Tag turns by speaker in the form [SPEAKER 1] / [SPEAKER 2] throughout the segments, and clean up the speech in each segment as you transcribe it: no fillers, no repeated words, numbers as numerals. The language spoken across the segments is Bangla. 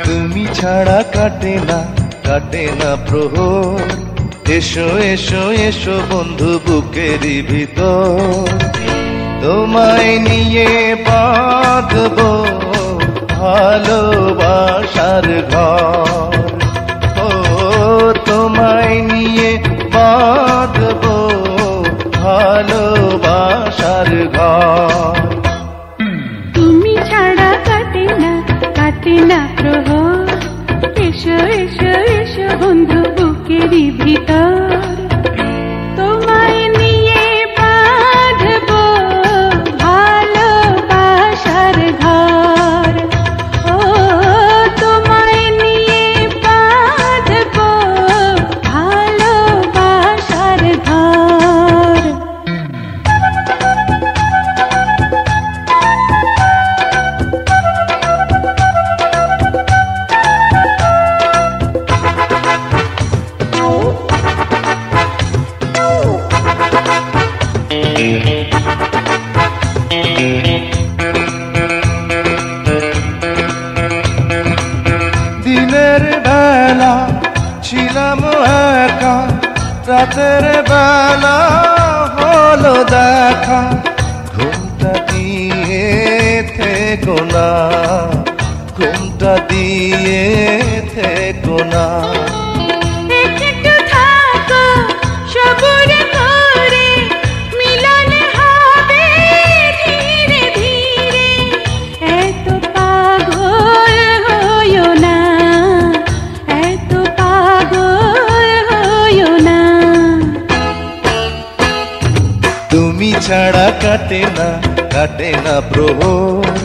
[SPEAKER 1] তুমি ছাড়া কাটে না প্রহর, এসো এসো এসো বন্ধু বুকেরই ভিতর, তোমায় নিয়ে বাঁধবো ভালোবাসার ঘর। ও তোমায় নিয়ে বাঁধবো ভালোবাসার ঘর।
[SPEAKER 2] তুমি ছাড়া কাটে না প্রহর, এসো এসো এসো বন্ধু বুকেরই ভিতর, তোমায় নিয়ে বাঁধবো ভালোবাসার ঘর। ও তোমায় নিয়ে বাঁধবো ভালোবাসার ঘর।
[SPEAKER 1] দিনের বেলা ছিলাম একা, রাতের বেলা হলো দেখা, ঘুমটা দিয়ে থেকো না, ঘুমটা দিয়ে থেকো না।
[SPEAKER 2] একটু থাকো সবুর করে, মিলন হবে ধীরে ধীরে, এত পাগল হইও না, এত পাগল হইও না।
[SPEAKER 1] তুমি ছাড়া কাটে না প্রহর,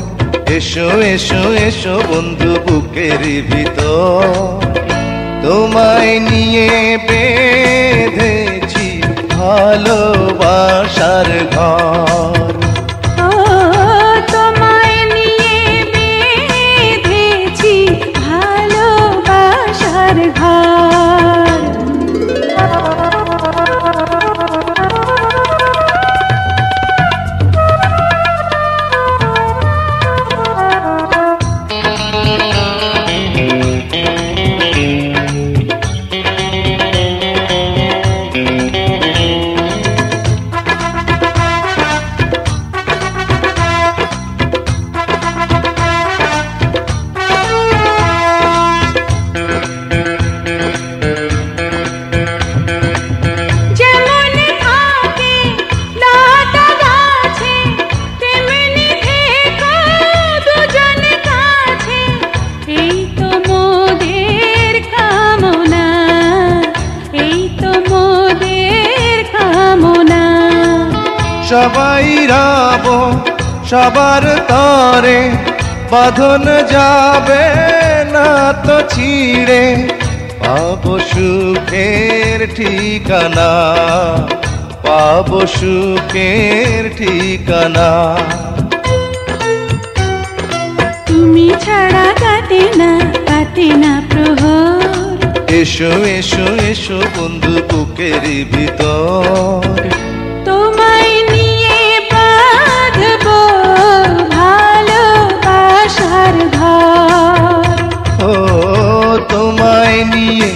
[SPEAKER 1] এসো এসো এসো বন্ধু বুকেরই ভিতর, তোমায় নিয়ে বেঁধেছি ভালোবাসার ঘর।
[SPEAKER 2] ও তোমায় নিয়ে বেঁধেছি ভালোবাসার ঘর।
[SPEAKER 1] সবাই রব সবার তরে, বাঁধন যাবে না তো ছিঁড়ে, পাবো সুখের ঠিকানা, পাবো সুখের ঠিকানা।
[SPEAKER 2] তুমি ছাড়া কাটে না প্রহর,
[SPEAKER 1] এসো এসো এসো বন্ধু বুকেরই ভিতর,
[SPEAKER 2] তোমায় নিয়ে বাঁধবো ভালোবাসার ঘর।
[SPEAKER 1] ও তোমায় নিয়ে